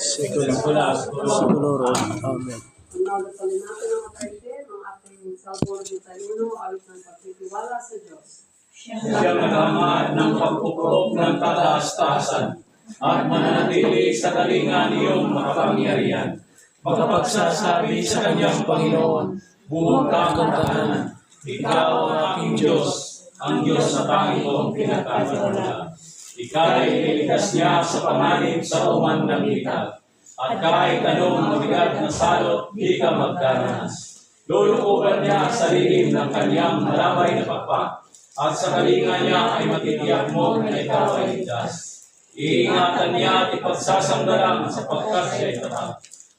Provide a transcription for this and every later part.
Sekulorum. Amen. Ang nagdasalin natin ang makaite, ang ating Salmo 91, awit ng pagtitiwala sa Diyos. Siya naghamad ng pagpupok ng kataas-taasan at mananatili sa kalinga niyong makapangyarihan. Magkapagsasabi sa kanyang Panginoon, buong kagandahan, ikaw ang aking Diyos, ang Diyos na tanging kong pinagkatiwala. Ika'y nilikas niya sa panganib sa uman ng likha. At kahit anong mabigat na salot, di ka magdaranas. Lulukuban niya sa lihim ng kanyang malabay na pakpak, at sa kalinga niya ay matitiyak mo na ikaw ay ligtas. Iingatan niya at ipagsasanggalang sapagkat siya ay tapat.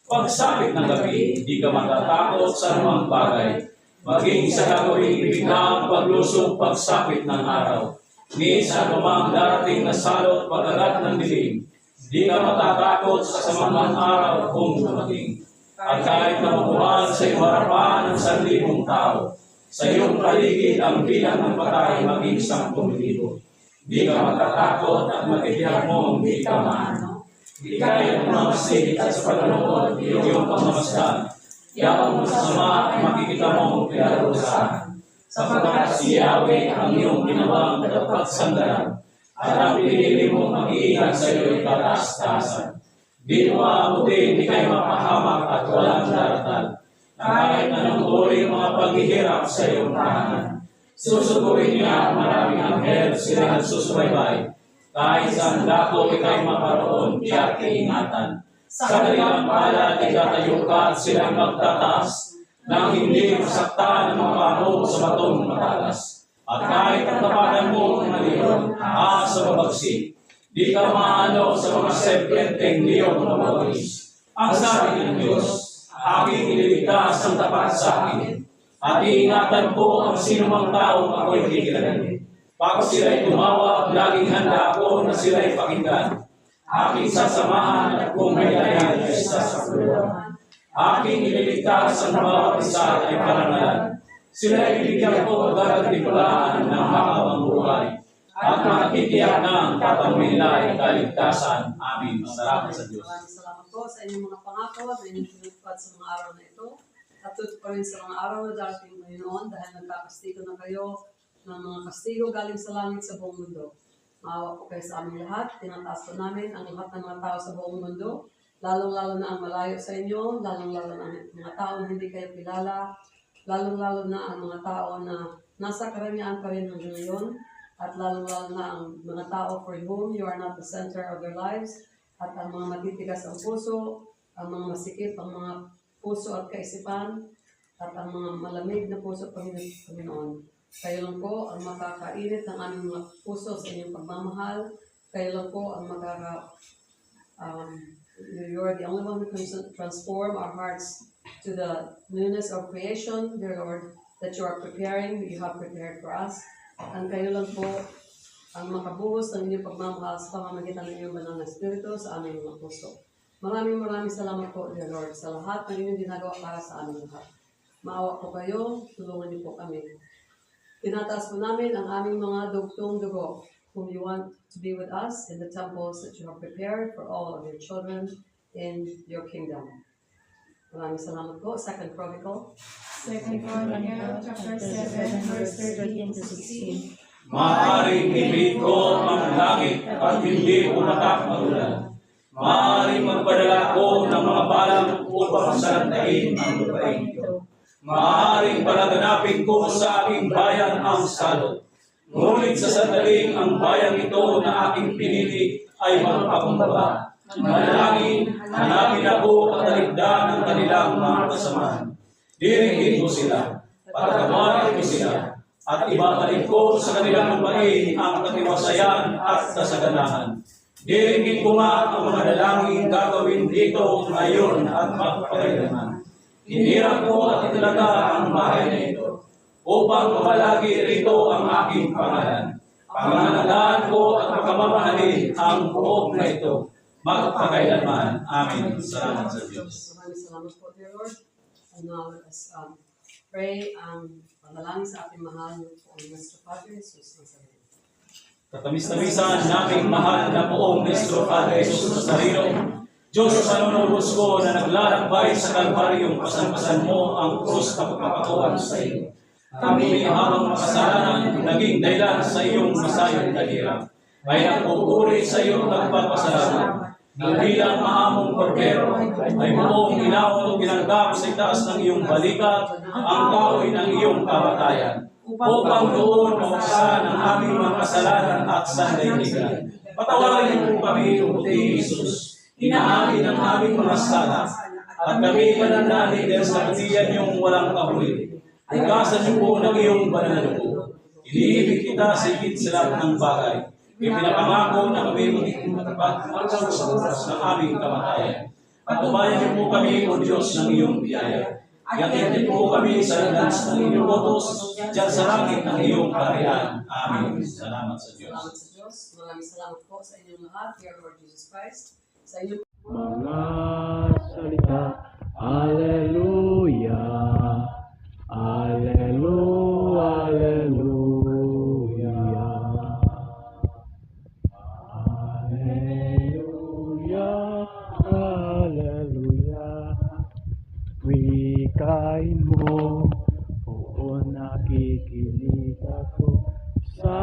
Pagsapit ng gabi, di ka matatakot sa anumang bagay. Maging sa gagawing biglang paglusong pagsapit ng araw. Ni sa anumang darating na salot pag-agat ng dilim. Di ka matatakot sa kasamang araw kung dumating. At kahit namukuhan sa iyong harapan ng 1,000 tao, sa iyong paligid ang bilang ng patay maging 10,000. Di ka matatakot at matitiyak mong di ka maano. Di kaya mamasid at sa paglalukod iyong pagmamasdan. Iyang masama ay makikita mong pinarusahan. Sapagkat si Yahweh ang iyong ginawang tagapagsandalan. At ang pinili mong mag-iingat sa iyo'y kataas-taasan. Di mo aabutin, di kayo mapahamak at walang daratal. Na kahit anong uri mga paghihirap sa iyong tahanan. Susugurin niya ang maraming anghel, sila ang susubaybay. Kahit saan dako ikay maparoon, tiyak iingatan. Sa kanilang palad, itatayo ka at silang magtataas. Nang hindi masaktan ang mga pano sa batong matalas. At kahit ang tapanan mo ang maliyon, sa babagsik, di ka maano sa mga serpenteng liyong mababalis. Ang sabi ng Diyos, aking ililigtas ang tapat sa akin. At iingatan ko ang sinumang taong ako'y kikilalanin. Pag sila'y tumawag, laging handa ako na sila'y pakinggan. Aking sasamahan at kung may layan ay sasakuluhan. Aking ililigtas ang bawat isa ay parangalan. Sila ibigyan ko agad tipulaan ng habang buhay at makikitiyak ng kapamilya ay kaligtasan. Amin. Salamat sa Diyos. Salamat po sa inyong mga pangako na inyong tinutupad sa mga araw na ito. At tutup pa rin sa mga araw na darating ngayon dahil nagkakastigo na kayo ng mga kastigo galing sa langit sa buong mundo. Maawa po kayo sa aming lahat. Tinataas po namin ang lahat ng mga tao sa buong mundo. Lalong-lalo na ang malayo sa inyo, lalong-lalo na ang mga tao na hindi kayo kilala, lalong-lalo na ang mga tao na nasa karamihan pa rin hanggang ngayon, at lalong-lalo na ang mga tao for whom you are not the center of their lives, at ang mga matitigas ang puso, ang mga masikip ang mga puso at kaisipan, at ang mga malamig na puso, Panginoon. Kayo lang po ang makakainit ng aming mga puso sa inyong pagmamahal. Kayo lang po ang you are the only one who can transform our hearts to the newness of creation, dear Lord, that you are preparing, you have prepared for us. Ang kayo lang po ang makabuhos ng inyong pagmamahal sa pamamagitan ng inyong banal na Espiritu sa aming mga puso. Maraming salamat po, dear Lord, sa lahat ng inyong ginagawa para sa aming lahat. Maawa po kayo, tulungan niyo po kami. Tinataas po namin ang aming mga dugtong dugo, whom you want to be with us in the temples that you have prepared for all of your children in your kingdom. Maraming salamat po. Second Chronicle, chapter 7, verse 13 to 16. Maaaring ibig ko ang langit at hindi umatak ang ulan. Maaaring magpadala ko ng mga balang upang salantain ang lupain ito. Maaaring palaganapin ko sa aking bayan ang salot. Ngunit sa sandaling ang bayang ito na aking pinili ay magpakumbaba. Manalangin, hanapin ako at talikdan ng kanilang mga kasamahan. Diringin ko sila, patagawain ko sila, at ibabalik ko sa kanilang lupain ang katiwasayan at kasaganahan. Diringin ko nga ang mga dalangin gagawin dito ngayon at magpakailanman. Hinirang ko at italaga ang bahay na ito upang mamalagi rito ang aking pangalan. Pangangalagaan ko at makamamahalin ang buong na ito magpakailanman. Amin. Salamat sa Diyos. Maraming salamat po, dear Lord. And now let us pray ang panalangin sa ating mahal po ang Nuestro Padre Jesus Nazareno. Katamis-tamisan naming mahal na poong Nuestro Padre Jesus Nazareno, Diyos, panunubos ko na naglalakbay sa Kalbaryong pasan-pasan mo ang krus na pagpapakawan sa iyo. Kami habang makasalanan, naging dahilan sa iyong masayang na hirap. Ay nagpupuri sa iyo nagpapasalamat. Bilang maamong kordero, ay buong inaon o pinanggap sa itaas ng iyong balikat ang kahoy ng iyong kamatayan. Upang doon mauksan ang aming mga kasalanan at sandaigdigan. Patawarin mo kami, O Jesus. Inaamin ang aming mga sala at kami mananalig dahil sa katiyan niyong walang kahuli. Ikasan niyo po ng iyong banal na dugo. Iniibig kita sa higit sa lahat ng bagay. Ipinapangako na kami magiging matapat hanggang sa oras ng aming kamatayan. Patubayan niyo po kami, O Diyos, ng iyong biyaya. Yakin niyo po kami sa landas ng inyong utos dyan sa langit ng iyong kaharian. Amen. Salamat sa Diyos. Salamat sa Diyos. Maraming salamat po sa inyong lahat, dear Lord Jesus Christ. Sa inyong Mga salita, Alleluia, Alleluia, Alleluia, Alleluia, Alleluia. Wikain mo, oo nakikinig ako sa